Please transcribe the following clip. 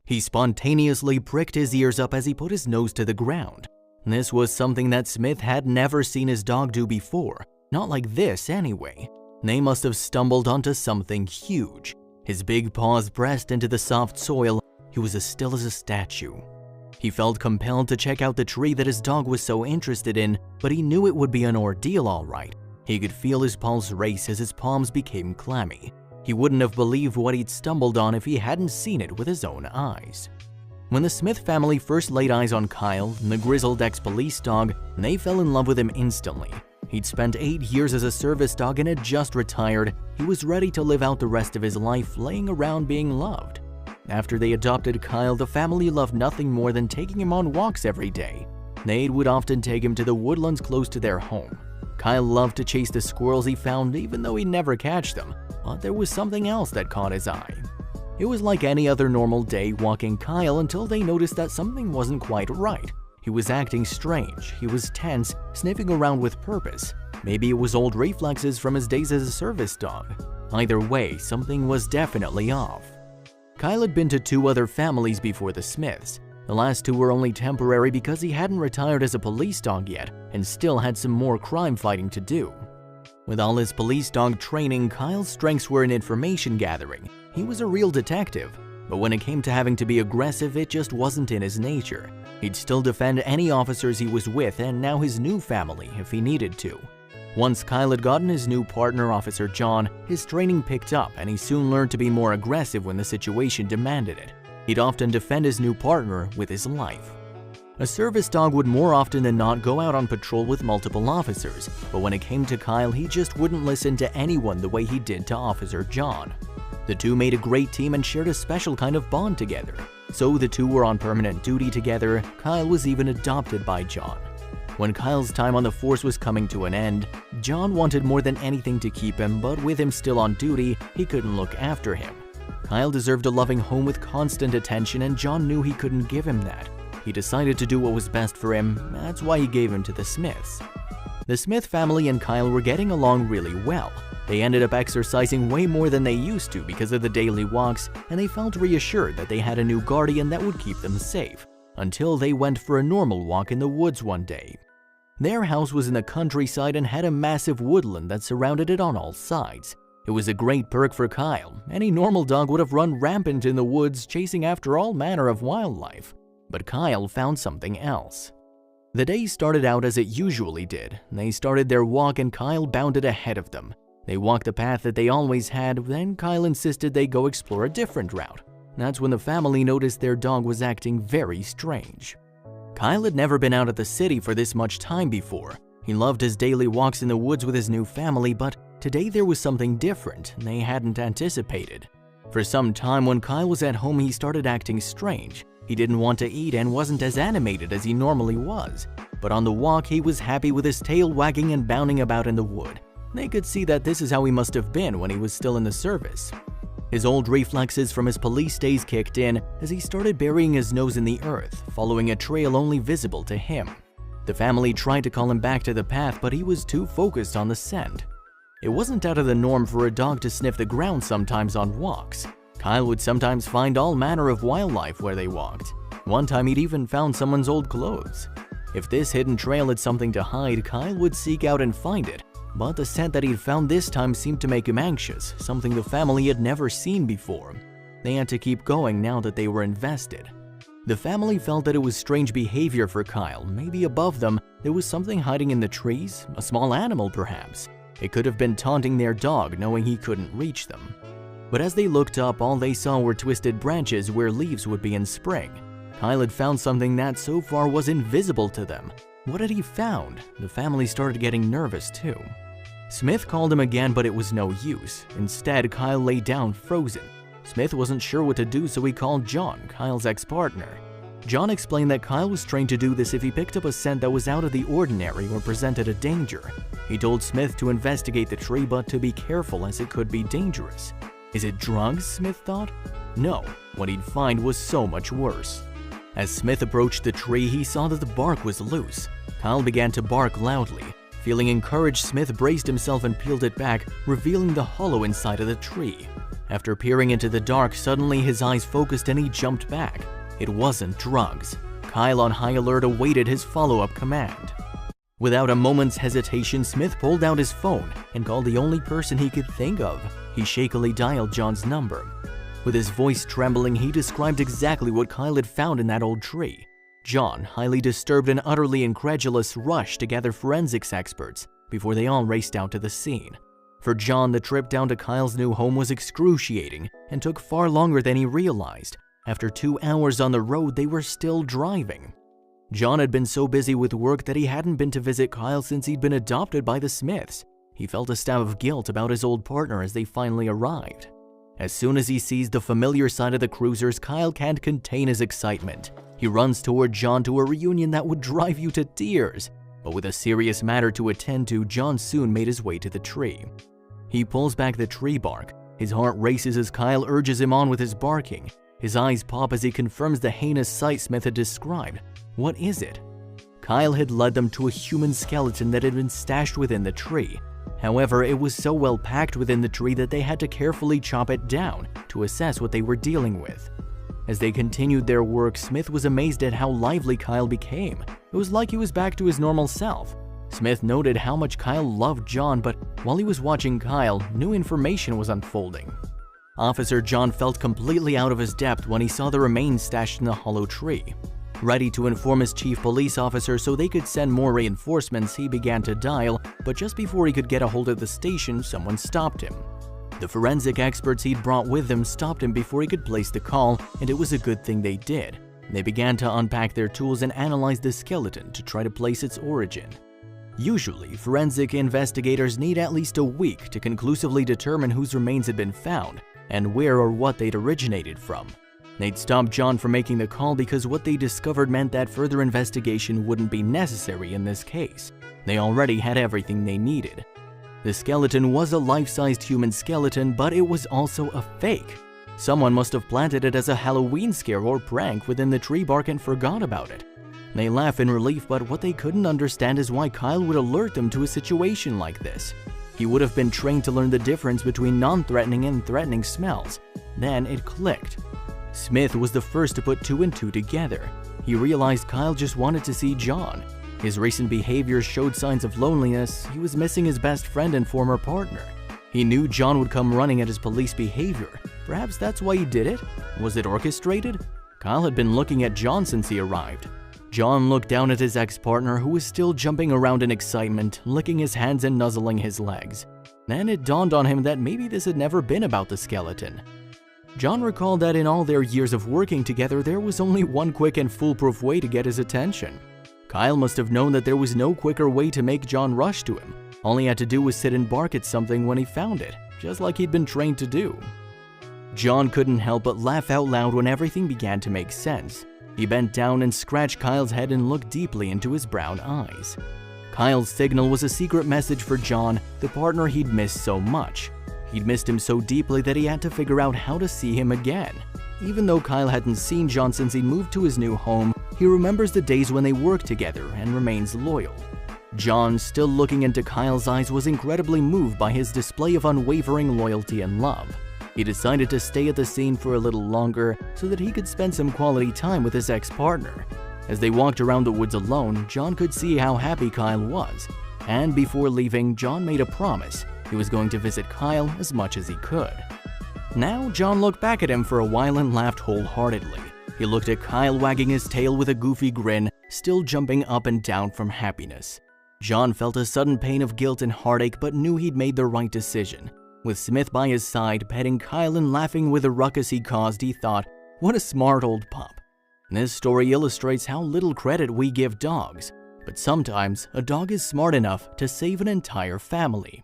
He spontaneously pricked his ears up as he put his nose to the ground. This was something that Smith had never seen his dog do before, not like this anyway. They must have stumbled onto something huge. His big paws pressed into the soft soil. He was as still as a statue. He felt compelled to check out the tree that his dog was so interested in, but he knew it would be an ordeal all right. He could feel his pulse race as his palms became clammy. He wouldn't have believed what he'd stumbled on if he hadn't seen it with his own eyes. When the Smith family first laid eyes on Kyle, the grizzled ex-police dog, they fell in love with him instantly. He'd spent 8 years as a service dog and had just retired. He was ready to live out the rest of his life laying around being loved. After they adopted Kyle, the family loved nothing more than taking him on walks every day. They would often take him to the woodlands close to their home. Kyle loved to chase the squirrels he found even though he'd never catch them, but there was something else that caught his eye. It was like any other normal day walking Kyle until they noticed that something wasn't quite right. He was acting strange, he was tense, sniffing around with purpose. Maybe it was old reflexes from his days as a service dog. Either way, something was definitely off. Kyle had been to 2 other families before the Smiths. The last 2 were only temporary because he hadn't retired as a police dog yet and still had some more crime fighting to do. With all his police dog training, Kyle's strengths were in information gathering. He was a real detective, but when it came to having to be aggressive, it just wasn't in his nature. He'd still defend any officers he was with and now his new family if he needed to. Once Kyle had gotten his new partner, Officer John, his training picked up and he soon learned to be more aggressive when the situation demanded it. He'd often defend his new partner with his life. A service dog would more often than not go out on patrol with multiple officers, but when it came to Kyle, he just wouldn't listen to anyone the way he did to Officer John. The two made a great team and shared a special kind of bond together. So the two were on permanent duty together. Kyle was even adopted by John. When Kyle's time on the force was coming to an end, John wanted more than anything to keep him, but with him still on duty, he couldn't look after him. Kyle deserved a loving home with constant attention, and John knew he couldn't give him that. He decided to do what was best for him. That's why he gave him to the Smiths. The Smith family and Kyle were getting along really well. They ended up exercising way more than they used to because of the daily walks, and they felt reassured that they had a new guardian that would keep them safe, until they went for a normal walk in the woods one day. Their house was in the countryside and had a massive woodland that surrounded it on all sides. It was a great perk for Kyle. Any normal dog would have run rampant in the woods chasing after all manner of wildlife. But Kyle found something else. The day started out as it usually did. They started their walk and Kyle bounded ahead of them. They walked the path that they always had, then Kyle insisted they go explore a different route. That's when the family noticed their dog was acting very strange. Kyle had never been out of the city for this much time before. He loved his daily walks in the woods with his new family, but today there was something different they hadn't anticipated. For some time when Kyle was at home, he started acting strange. He didn't want to eat and wasn't as animated as he normally was. But on the walk, he was happy with his tail wagging and bounding about in the wood. They could see that this is how he must have been when he was still in the service. His old reflexes from his police days kicked in as he started burying his nose in the earth, following a trail only visible to him. The family tried to call him back to the path, but he was too focused on the scent. It wasn't out of the norm for a dog to sniff the ground sometimes on walks. Kyle would sometimes find all manner of wildlife where they walked. One time he'd even found someone's old clothes. If this hidden trail had something to hide, Kyle would seek out and find it. But the scent that he'd found this time seemed to make him anxious, something the family had never seen before. They had to keep going now that they were invested. The family felt that it was strange behavior for Kyle. Maybe above them, there was something hiding in the trees, a small animal perhaps. It could have been taunting their dog, knowing he couldn't reach them. But as they looked up, all they saw were twisted branches where leaves would be in spring. Kyle had found something that so far was invisible to them. What had he found? The family started getting nervous too. Smith called him again, but it was no use. Instead, Kyle lay down frozen. Smith wasn't sure what to do, so he called John, Kyle's ex-partner. John explained that Kyle was trained to do this if he picked up a scent that was out of the ordinary or presented a danger. He told Smith to investigate the tree, but to be careful as it could be dangerous. Is it drugs? Smith thought. No, what he'd find was so much worse. As Smith approached the tree, he saw that the bark was loose. Kyle began to bark loudly. Feeling encouraged, Smith braced himself and peeled it back, revealing the hollow inside of the tree. After peering into the dark, suddenly his eyes focused and he jumped back. It wasn't drugs. Kyle, on high alert, awaited his follow-up command. Without a moment's hesitation, Smith pulled out his phone and called the only person he could think of. He shakily dialed John's number. With his voice trembling, he described exactly what Kyle had found in that old tree. John, highly disturbed and utterly incredulous, rushed to gather forensics experts before they all raced out to the scene. For John, the trip down to Kyle's new home was excruciating and took far longer than he realized. After 2 hours on the road, they were still driving. John had been so busy with work that he hadn't been to visit Kyle since he'd been adopted by the Smiths. He felt a stab of guilt about his old partner as they finally arrived. As soon as he sees the familiar side of the cruisers, Kyle can't contain his excitement. He runs toward John to a reunion that would drive you to tears. But with a serious matter to attend to, John soon made his way to the tree. He pulls back the tree bark. His heart races as Kyle urges him on with his barking. His eyes pop as he confirms the heinous sight Smith had described. What is it? Kyle had led them to a human skeleton that had been stashed within the tree. However, it was so well packed within the tree that they had to carefully chop it down to assess what they were dealing with. As they continued their work, Smith was amazed at how lively Kyle became. It was like he was back to his normal self. Smith noted how much Kyle loved John, but while he was watching Kyle, new information was unfolding. Officer John felt completely out of his depth when he saw the remains stashed in the hollow tree. Ready to inform his chief police officer so they could send more reinforcements, he began to dial, but just before he could get a hold of the station, someone stopped him. The forensic experts he'd brought with him stopped him before he could place the call, and it was a good thing they did. They began to unpack their tools and analyze the skeleton to try to place its origin. Usually, forensic investigators need at least a week to conclusively determine whose remains had been found and where or what they'd originated from. They'd stopped John from making the call because what they discovered meant that further investigation wouldn't be necessary in this case. They already had everything they needed. The skeleton was a life-sized human skeleton, but it was also a fake. Someone must have planted it as a Halloween scare or prank within the tree bark and forgot about it. They laugh in relief, but what they couldn't understand is why Kyle would alert them to a situation like this. He would have been trained to learn the difference between non-threatening and threatening smells. Then it clicked. Smith was the first to put 2 and 2 together. He realized Kyle just wanted to see John. His recent behavior showed signs of loneliness. He was missing his best friend and former partner. He knew John would come running at his police behavior. Perhaps that's why he did it? Was it orchestrated? Kyle had been looking at John since he arrived. John looked down at his ex-partner, who was still jumping around in excitement, licking his hands and nuzzling his legs. Then it dawned on him that maybe this had never been about the skeleton. John recalled that in all their years of working together, there was only one quick and foolproof way to get his attention. Kyle must have known that there was no quicker way to make John rush to him. All he had to do was sit and bark at something when he found it, just like he'd been trained to do. John couldn't help but laugh out loud when everything began to make sense. He bent down and scratched Kyle's head and looked deeply into his brown eyes. Kyle's signal was a secret message for John, the partner he'd missed so much. He'd missed him so deeply that he had to figure out how to see him again. Even though Kyle hadn't seen John since he moved to his new home, he remembers the days when they worked together and remains loyal. John, still looking into Kyle's eyes, was incredibly moved by his display of unwavering loyalty and love. He decided to stay at the scene for a little longer so that he could spend some quality time with his ex-partner. As they walked around the woods alone, John could see how happy Kyle was. And before leaving, John made a promise. He was going to visit Kyle as much as he could. Now, John looked back at him for a while and laughed wholeheartedly. He looked at Kyle wagging his tail with a goofy grin, still jumping up and down from happiness. John felt a sudden pain of guilt and heartache, but knew he'd made the right decision. With Smith by his side, petting Kyle and laughing with the ruckus he caused, he thought, what a smart old pup. This story illustrates how little credit we give dogs, but sometimes a dog is smart enough to save an entire family.